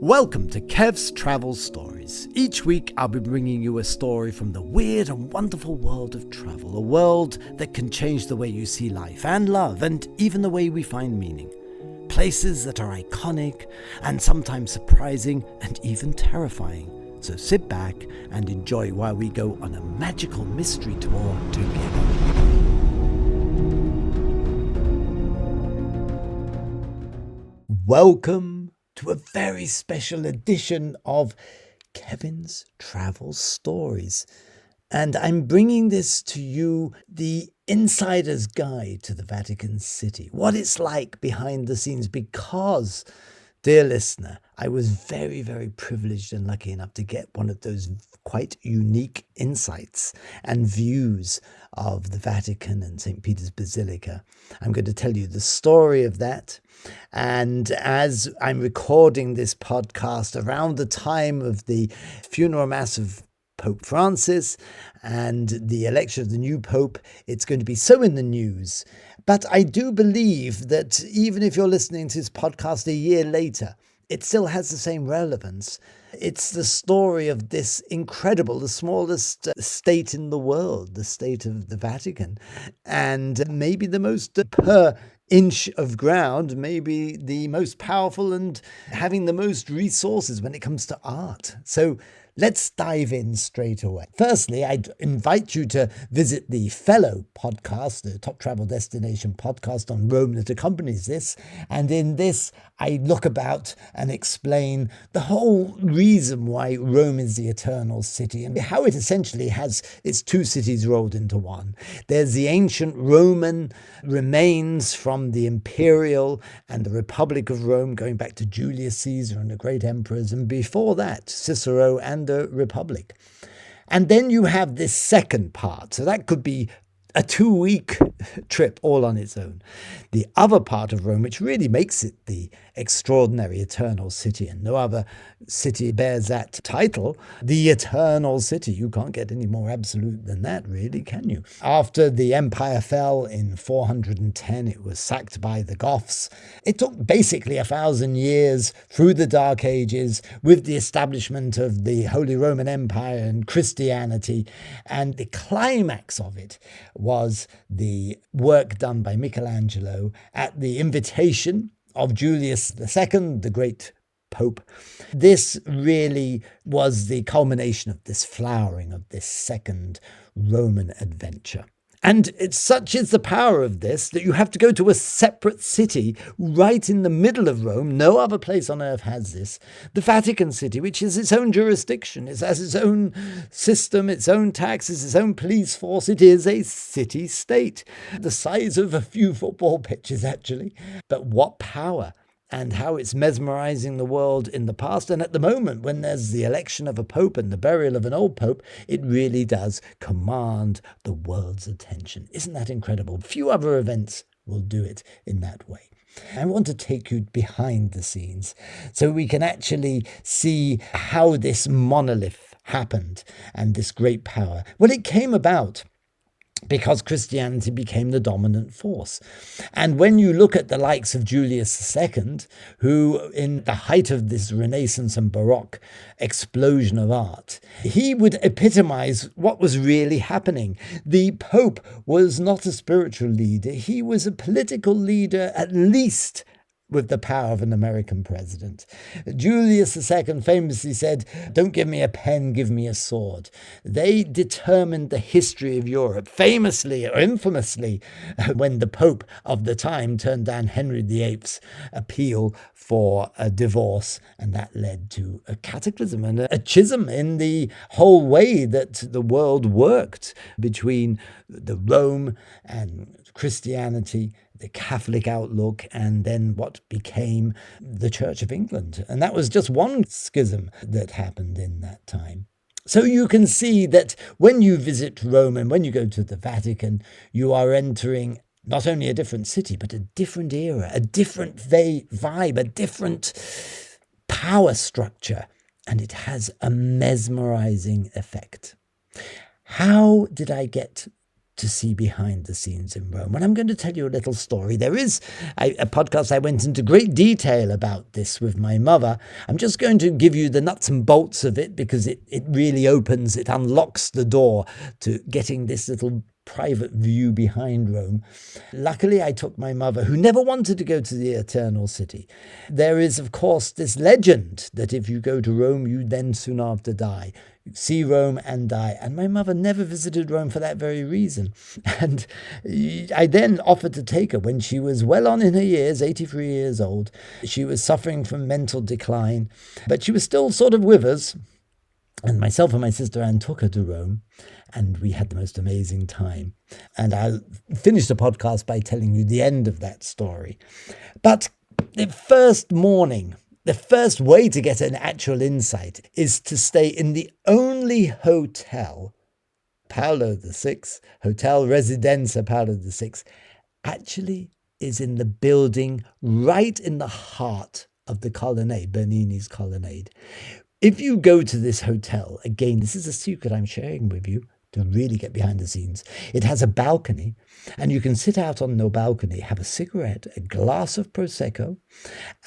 Welcome to Kev's Travel Stories. Each week I'll be bringing you a story from the weird and wonderful world of travel, a world that can change the way you see life and love and even the way we find meaning. Places that are iconic and sometimes surprising and even terrifying. So sit back and enjoy while we go on a magical mystery tour together. Welcome to a very special edition of Kevin's Travel Stories. And I'm bringing this to you, the insider's guide to the Vatican City, what it's like behind the scenes, because, dear listener, I was very, very privileged and lucky enough to get one of those quite unique insights and views of the Vatican and St. Peter's Basilica. I'm going to tell you the story of that. And as I'm recording this podcast around the time of the funeral mass of Pope Francis and the election of the new Pope, it's going to be so in the news. But I do believe that even if you're listening to this podcast a year later, it still has the same relevance. It's the story of this incredible, the smallest state in the world, the state of the Vatican, and maybe the most per inch of ground, maybe the most powerful and having the most resources when it comes to art. So let's dive in straight away. Firstly, I'd invite you to visit the Fellow podcast, the Top Travel Destination podcast on Rome that accompanies this. And in this, I look about and explain the whole reason why Rome is the eternal city and how it essentially has its two cities rolled into one. There's the ancient Roman remains from the imperial and the Republic of Rome going back to Julius Caesar and the great emperors, and before that, Cicero and the Republic. And then you have this second part. So that could be a 2-week trip all on its own. The other part of Rome, which really makes it the extraordinary eternal city, and no other city bears that title, the eternal city. You can't get any more absolute than that, really, can you? After the empire fell in 410, it was sacked by the Goths. It took basically 1,000 years through the Dark Ages with the establishment of the Holy Roman Empire and Christianity, and the climax of it was the work done by Michelangelo at the invitation of Julius II, the great Pope. This really was the culmination of this flowering of this second Roman adventure. And such is the power of this that you have to go to a separate city right in the middle of Rome. No other place on earth has this. The Vatican City, which is its own jurisdiction. It has its own system, its own taxes, its own police force. It is a city-state, the size of a few football pitches, actually. But what power! And how it's mesmerizing the world in the past. And at the moment, when there's the election of a pope and the burial of an old pope, it really does command the world's attention. Isn't that incredible? Few other events will do it in that way. I want to take you behind the scenes so we can actually see how this monolith happened and this great power. Well, it came about because Christianity became the dominant force. And when you look at the likes of Julius II, who in the height of this Renaissance and Baroque explosion of art, he would epitomize what was really happening. The Pope was not a spiritual leader. He was a political leader, at least with the power of an American president. Julius II famously said, "Don't give me a pen, give me a sword." They determined the history of Europe, famously or infamously, when the Pope of the time turned down Henry VIII's appeal for a divorce, and that led to a cataclysm and a schism in the whole way that the world worked between the Rome and Christianity, the Catholic outlook, and then what became the Church of England. And that was just one schism that happened in that time. So you can see that when you visit Rome and when you go to the Vatican, you are entering not only a different city, but a different era, a different vibe, a different power structure. And it has a mesmerizing effect. How did I get to see behind the scenes in Rome. And I'm going to tell you a little story. There is a podcast I went into great detail about this with my mother. I'm just going to give you the nuts and bolts of it because it really it unlocks the door to getting this little private view behind Rome. Luckily, I took my mother, who never wanted to go to the Eternal City. There is, of course, this legend that if you go to Rome, you then soon after die. You see Rome and die. And my mother never visited Rome for that very reason. And I then offered to take her when she was well on in her years, 83 years old. She was suffering from mental decline, but she was still sort of with us. And myself and my sister Anne took her to Rome, and we had the most amazing time. And I'll finish the podcast by telling you the end of that story. But the first morning, the first way to get an actual insight is to stay in the only hotel, Paolo VI, Hotel Residenza Paolo VI, actually is in the building right in the heart of the colonnade, Bernini's colonnade. If you go to this hotel, again, this is a secret I'm sharing with you to really get behind the scenes. It has a balcony, and you can sit out on the balcony, have a cigarette, a glass of Prosecco,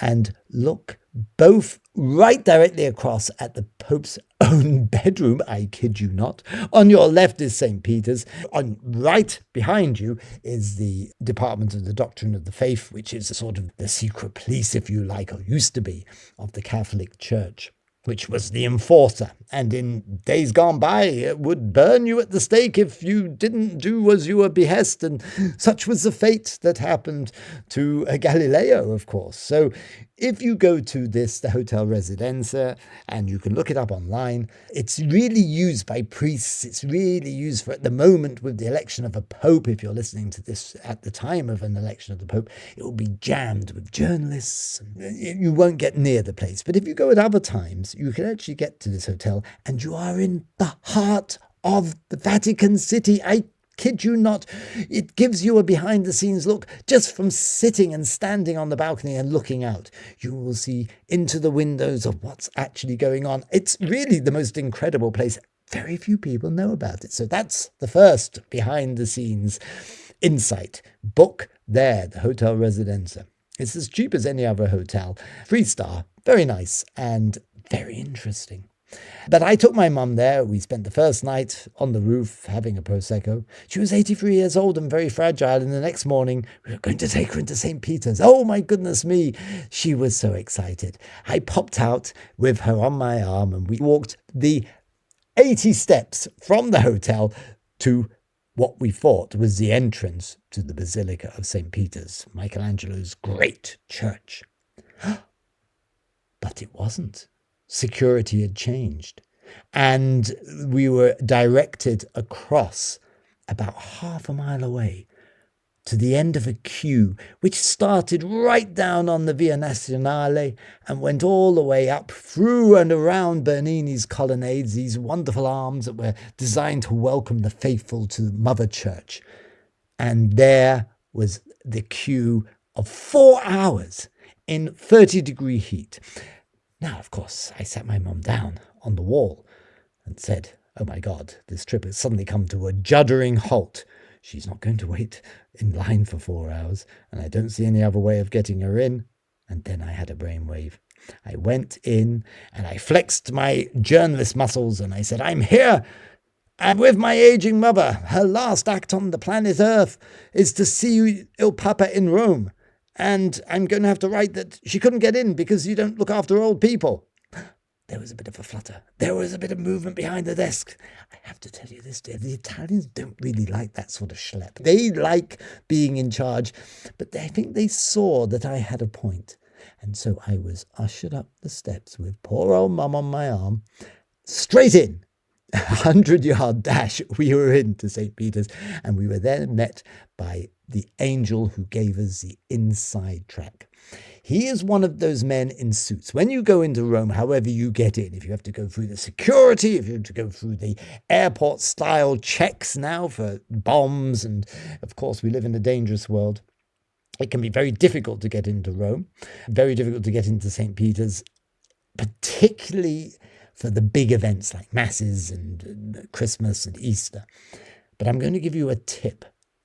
and look both right directly across at the Pope's own bedroom. I kid you not. On your left is St. Peter's. On right behind you is the Department of the Doctrine of the Faith, which is sort of the secret police, if you like, or used to be, of the Catholic Church, which was the enforcer, and in days gone by it would burn you at the stake if you didn't do as you were behest, and such was the fate that happened to Galileo, of course. So if you go to the Hotel Residenza, and you can look it up online, it's really used by priests. It's really used for, at the moment, with the election of a pope. If you're listening to this at the time of an election of the pope, it will be jammed with journalists. You won't get near the place. But if you go at other times, you can actually get to this hotel, and you are in the heart of the Vatican City. I kid you not. It gives you a behind-the-scenes look just from sitting and standing on the balcony and looking out. You will see into the windows of what's actually going on. It's really the most incredible place. Very few people know about it. So that's the first behind-the-scenes insight. Book there, the Hotel Residenza. It's as cheap as any other hotel. 3-star, very nice and very interesting. But I took my mum there. We spent the first night on the roof having a Prosecco. She was 83 years old and very fragile, and the next morning we were going to take her into St. Peter's. Oh my goodness me, she was so excited. I popped out with her on my arm, and we walked the 80 steps from the hotel to what we thought was the entrance to the Basilica of St. Peter's, Michelangelo's great church. But it wasn't. Security had changed, and we were directed across about half a mile away to the end of a queue, which started right down on the Via Nazionale and went all the way up through and around Bernini's colonnades, these wonderful arms that were designed to welcome the faithful to Mother Church. And there was the queue of 4 hours in 30-degree heat. Now, of course, I sat my mum down on the wall and said, oh my God, this trip has suddenly come to a juddering halt. She's not going to wait in line for 4 hours, and I don't see any other way of getting her in. And then I had a brainwave. I went in and I flexed my journalist muscles and I said, I'm here. And with my aging mother, her last act on the planet Earth is to see Il Papa in Rome. And I'm going to have to write that she couldn't get in because you don't look after old people. There was a bit of a flutter. There was a bit of movement behind the desk. I have to tell you this, dear, the Italians don't really like that sort of schlep. They like being in charge, but I think they saw that I had a point. And so I was ushered up the steps with poor old mum on my arm, straight in. 100-yard dash, we were into St. Peter's, and we were then met by the angel who gave us the inside track. He is one of those men in suits. When you go into Rome, however you get in, if you have to go through the security, if you have to go through the airport-style checks now for bombs, and of course we live in a dangerous world, it can be very difficult to get into Rome, very difficult to get into St. Peter's, particularly for the big events like Masses and Christmas and Easter. But I'm going to give you a tip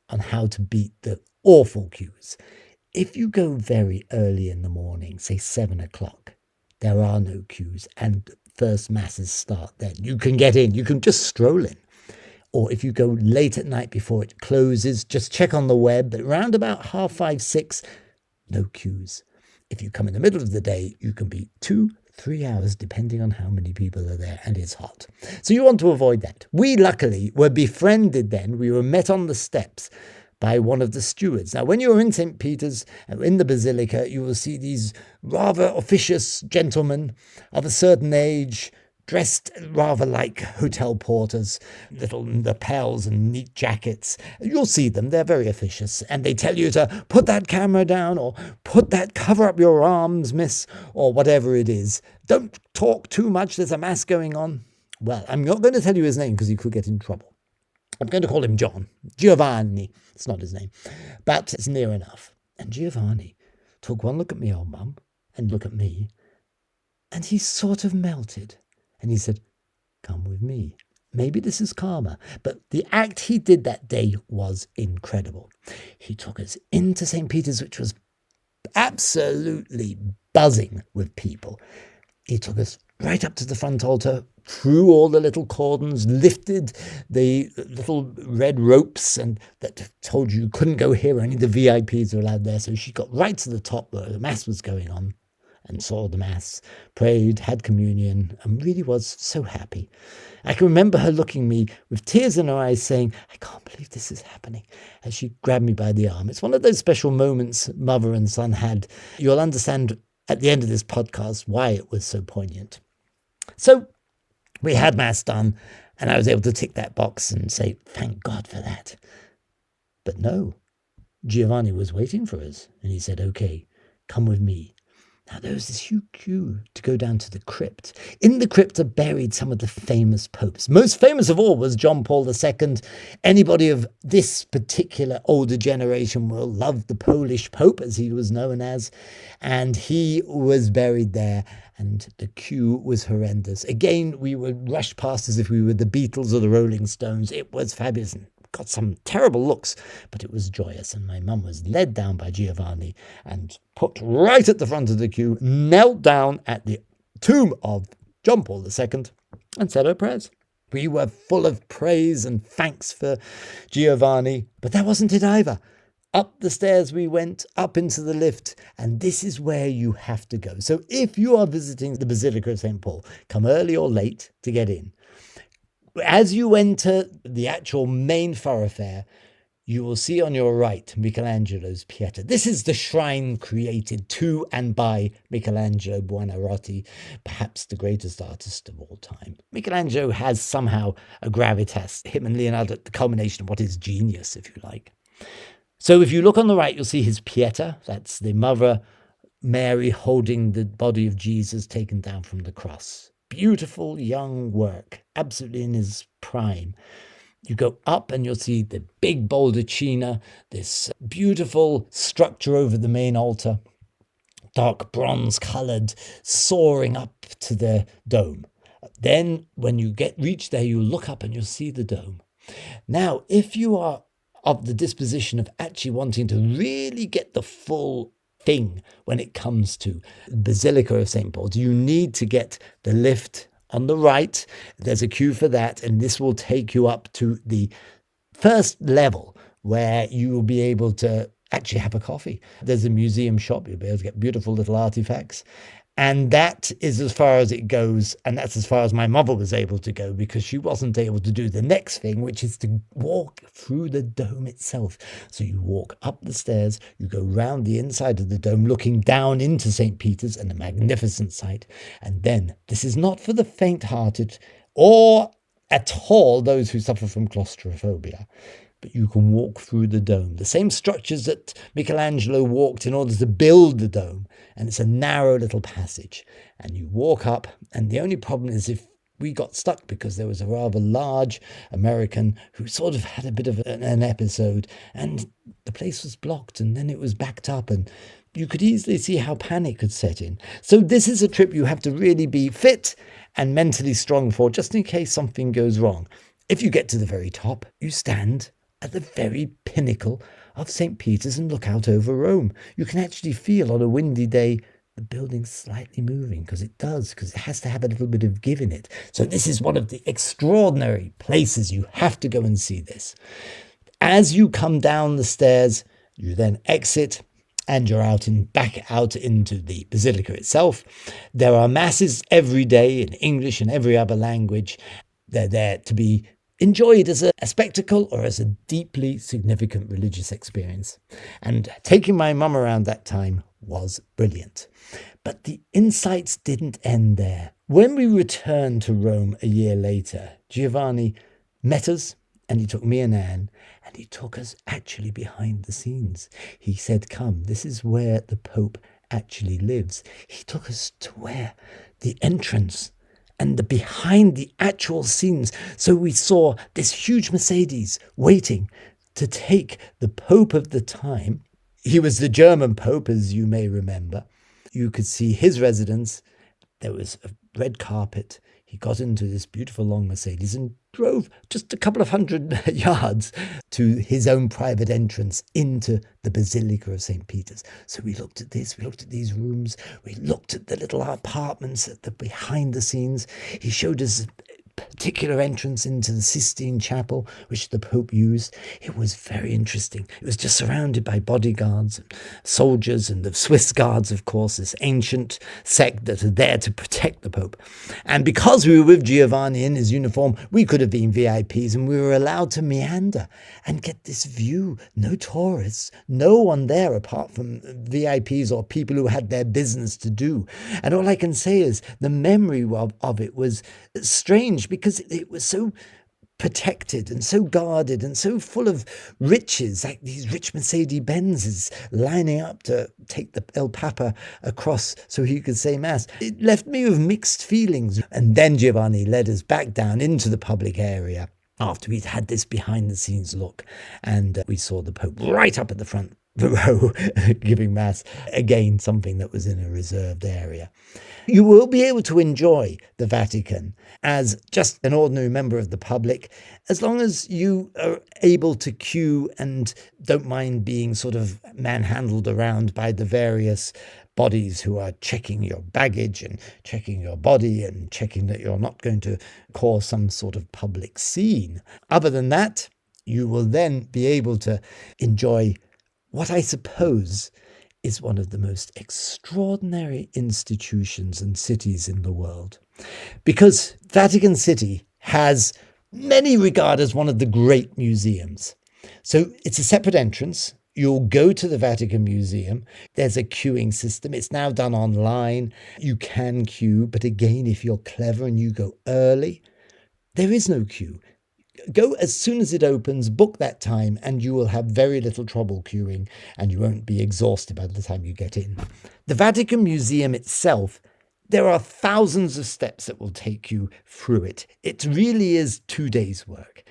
on how to beat the awful queues. If you go very early in the morning, say 7 o'clock, there are no queues and first masses start then. You can get in, you can just stroll in. Or if you go late at night before it closes, just check on the web. But around about 5:30, 6, no queues. If you come in the middle of the day, you can be 2-3 hours, depending on how many people are there, and it's hot. So you want to avoid that. We luckily were befriended then. We were met on the steps by one of the stewards. Now, when you're in St. Peter's, in the Basilica, you will see these rather officious gentlemen of a certain age, dressed rather like hotel porters, little lapels and neat jackets. You'll see them, they're very officious, and they tell you to put that camera down, or cover up your arms, miss, or whatever it is. Don't talk too much, there's a mass going on. Well, I'm not going to tell you his name because he could get in trouble. I'm going to call him John. Giovanni. It's not his name, but it's near enough. And Giovanni took one look at me, old mum, and look at me, and he sort of melted. And he said, "Come with me. Maybe this is karma." But the act he did that day was incredible. He took us into St. Peter's, which was absolutely buzzing with people. He took us right up to the front altar, through all the little cordons, lifted the little red ropes and that told you couldn't go here, only the VIPs were allowed there. So she got right to the top where the mass was going on and saw the mass, prayed, had communion, and really was so happy. I can remember her looking at me with tears in her eyes saying, "I can't believe this is happening," as she grabbed me by the arm. It's one of those special moments mother and son had. You'll understand at the end of this podcast why it was so poignant. So we had mass done, and I was able to tick that box and say, thank God for that. But no, Giovanni was waiting for us, and he said, "Okay, come with me." Now, there was this huge queue to go down to the crypt. In the crypt are buried some of the famous popes. Most famous of all was John Paul II. Anybody of this particular older generation will love the Polish Pope, as he was known as. And he was buried there, and the queue was horrendous. Again, we were rushed past as if we were the Beatles or the Rolling Stones. It was fabulous. Got some terrible looks, but it was joyous, and my mum was led down by Giovanni and put right at the front of the queue, knelt down at the tomb of John Paul II and said her prayers. We were full of praise and thanks for Giovanni, but that wasn't it either. Up the stairs we went, up into the lift, and this is where you have to go. So if you are visiting the Basilica of St. Paul, come early or late to get in. As you enter the actual main thoroughfare, you will see on your right Michelangelo's Pieta. This is the shrine created to and by Michelangelo Buonarroti, perhaps the greatest artist of all time. Michelangelo has somehow a gravitas, him and Leonardo, the culmination of what is genius, if you like. So if you look on the right, you'll see his Pieta. That's the Mother Mary holding the body of Jesus taken down from the cross. Beautiful young work, absolutely in his prime. You go up and you'll see the big baldacchina, this beautiful structure over the main altar, dark bronze coloured, soaring up to the dome. Then when you reach there, you look up and you'll see the dome. Now, if you are of the disposition of actually wanting to really get the full thing when it comes to Basilica of St. Paul, you need to get the lift on the right. There's a queue for that, and this will take you up to the first level where you will be able to actually have a coffee. There's a museum shop. You'll be able to get beautiful little artifacts. And that is as far as it goes, and that's as far as my mother was able to go, because she wasn't able to do the next thing, which is to walk through the dome itself. So you walk up the stairs, you go round the inside of the dome, looking down into St. Peter's and a magnificent sight. And then, this is not for the faint-hearted or at all those who suffer from claustrophobia, but you can walk through the dome. The same structures that Michelangelo walked in order to build the dome. And it's a narrow little passage. And you walk up, and the only problem is if we got stuck because there was a rather large American who sort of had a bit of an episode, and the place was blocked, and then it was backed up, and you could easily see how panic could set in. So this is a trip you have to really be fit and mentally strong for, just in case something goes wrong. If you get to the very top, you stand at the very pinnacle of St. Peter's and look out over Rome. You can actually feel on a windy day the building slightly moving, because it does, because it has to have a little bit of give in it. So this is one of the extraordinary places. You have to go and see this. As you come down the stairs, you then exit and you're back out into the basilica itself. There are masses every day in English and every other language. They're there to be enjoyed as a spectacle or as a deeply significant religious experience. And taking my mum around that time was brilliant. But the insights didn't end there. When we returned to Rome a year later, Giovanni met us, and he took me and Anne, and he took us actually behind the scenes. He said, come, this is where the Pope actually lives. He took us to where the entrance and the behind the actual scenes. So we saw this huge Mercedes waiting to take the Pope of the time. He was the German Pope, as you may remember. You could see his residence. There was a red carpet. He got into this beautiful long Mercedes and drove just a couple of hundred yards to his own private entrance into the Basilica of St. Peter's. So we looked at this, we looked at these rooms, we looked at the little apartments at the behind the scenes. He showed us particular entrance into the Sistine Chapel, which the Pope used. It was very interesting. It was just surrounded by bodyguards and soldiers and the Swiss Guards, of course, this ancient sect that are there to protect the Pope. And because we were with Giovanni in his uniform, we could have been VIPs, and we were allowed to meander and get this view. No tourists, no one there apart from VIPs or people who had their business to do. And all I can say is the memory of it was strange, because it was so protected and so guarded and so full of riches, like these rich Mercedes Benzes lining up to take the El Papa across so he could say Mass. It left me with mixed feelings. And then Giovanni led us back down into the public area after we'd had this behind the scenes look, and we saw the Pope right up at the front row giving Mass, again something that was in a reserved area. You will be able to enjoy the Vatican as just an ordinary member of the public, as long as you are able to queue and don't mind being sort of manhandled around by the various bodies who are checking your baggage and checking your body and checking that you're not going to cause some sort of public scene. Other than that, you will then be able to enjoy what I suppose is one of the most extraordinary institutions and cities in the world. Because Vatican City has many regard as one of the great museums. So it's a separate entrance. You'll go to the Vatican Museum. There's a queuing system. It's now done online. You can queue, but again, if you're clever and you go early, there is no queue. Go as soon as it opens, book that time, and you will have very little trouble queuing, and you won't be exhausted by the time you get in. The Vatican Museum itself, there are thousands of steps that will take you through it. It really is 2 days' work.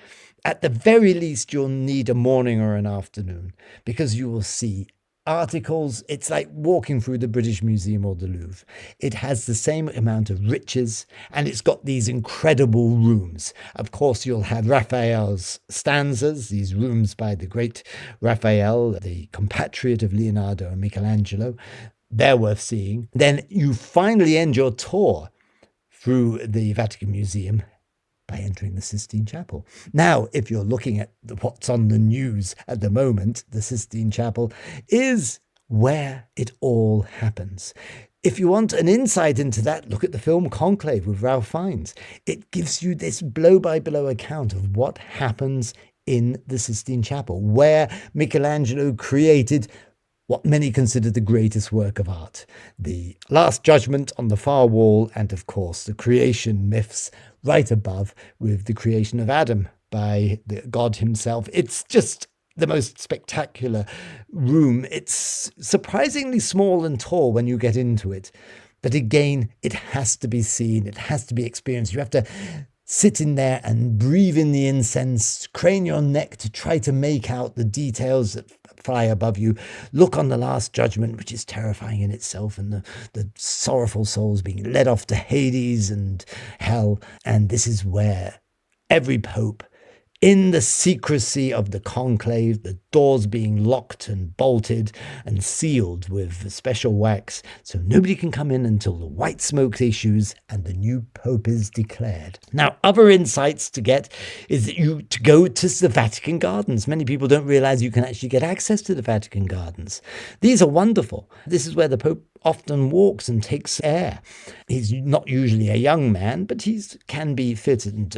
At the very least, you'll need a morning or an afternoon, because you will see articles. It's like walking through the British Museum or the Louvre. It has the same amount of riches, and it's got these incredible rooms. Of course, you'll have Raphael's stanzas, these rooms by the great Raphael, the compatriot of Leonardo and Michelangelo. They're worth seeing. Then you finally end your tour through the Vatican Museum by entering the Sistine Chapel. Now, if you're looking at what's on the news at the moment, the Sistine Chapel is where it all happens. If you want an insight into that, look at the film Conclave with Ralph Fiennes. It gives you this blow-by-blow account of what happens in the Sistine Chapel, where Michelangelo created what many consider the greatest work of art. The Last Judgment on the far wall, and of course the creation myths right above with the creation of Adam by God himself. It's just the most spectacular room. It's surprisingly small and tall when you get into it. But again, it has to be seen. It has to be experienced. You have to sit in there and breathe in the incense, crane your neck to try to make out the details that fly above you. Look on the Last Judgment, which is terrifying in itself, and the sorrowful souls being led off to Hades and hell. And this is where every pope, in the secrecy of the conclave, the doors being locked and bolted and sealed with special wax, so nobody can come in until the white smoke issues and the new pope is declared. Now, other insights to get is that you to go to the Vatican Gardens. Many people don't realize you can actually get access to the Vatican Gardens. These are wonderful. This is where the Pope often walks and takes air. He's not usually a young man, but he can be fit, and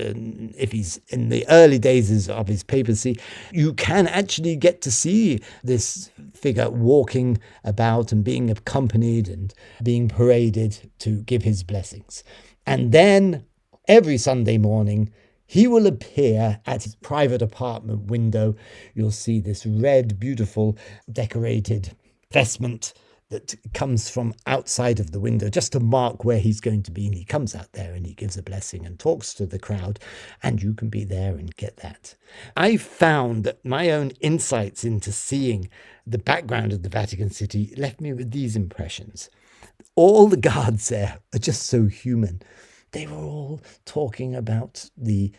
if he's in the early days of his papacy, you can actually get to see this figure walking about and being accompanied and being paraded to give his blessings. And then every Sunday morning, he will appear at his private apartment window. You'll see this red, beautiful, decorated vestment that comes from outside of the window just to mark where he's going to be. And he comes out there and he gives a blessing and talks to the crowd, and you can be there and get that. I found that my own insights into seeing the background of the Vatican City left me with these impressions. All the guards there are just so human. They were all talking about the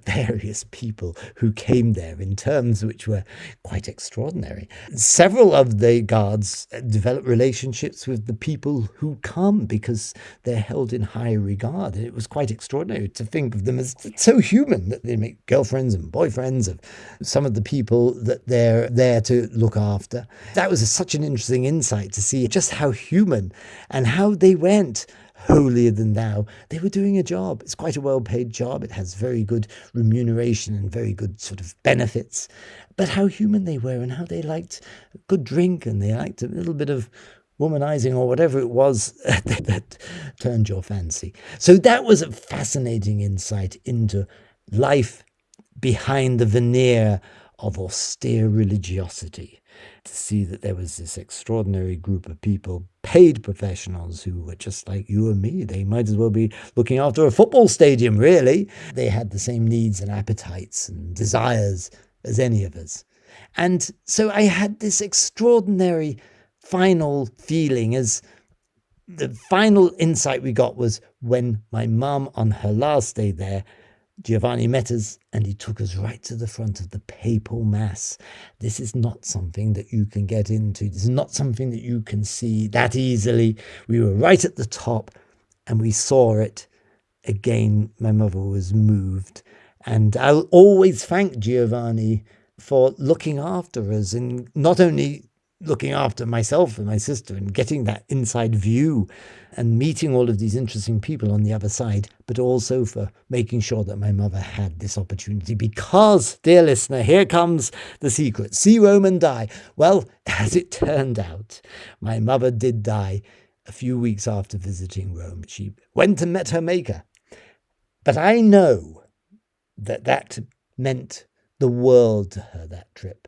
various people who came there in terms which were quite extraordinary. Several of the guards develop relationships with the people who come because they're held in high regard. And it was quite extraordinary to think of them as so human that they make girlfriends and boyfriends of some of the people that they're there to look after. That was such an interesting insight to see just how human and how they went holier than thou. They were doing a job. It's quite a well-paid job. It has very good remuneration and very good sort of benefits. But how human they were, and how they liked a good drink, and they liked a little bit of womanizing or whatever it was that turned your fancy. So that was a fascinating insight into life behind the veneer of austere religiosity. To see that there was this extraordinary group of people, paid professionals, who were just like you and me. They might as well be looking after a football stadium, really. They had the same needs and appetites and desires as any of us. And so I had this extraordinary final feeling, as the final insight we got was when my mum, on her last day there, Giovanni met us and he took us right to the front of the papal mass. This is not something that you can get into. This is not something that you can see that easily. We were right at the top and we saw it. Again, my mother was moved. And I'll always thank Giovanni for looking after us, and not only looking after myself and my sister and getting that inside view and meeting all of these interesting people on the other side, but also for making sure that my mother had this opportunity. Because, dear listener, here comes the secret. See Rome and die. Well, as it turned out, my mother did die a few weeks after visiting Rome. She went and met her maker. But I know that that meant the world to her, that trip.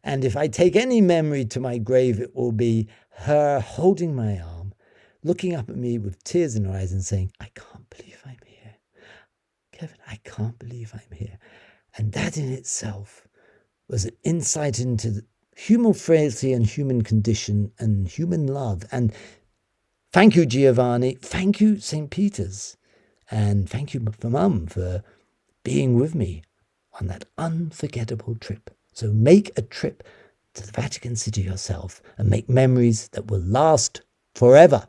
And if I take any memory to my grave, it will be her holding my arm, looking up at me with tears in her eyes and saying, "I can't believe I'm here. Kevin, I can't believe I'm here." And that in itself was an insight into the human frailty and human condition and human love. And thank you, Giovanni. Thank you, St. Peter's. And thank you for Mum for being with me on that unforgettable trip. So make a trip to the Vatican City yourself and make memories that will last forever.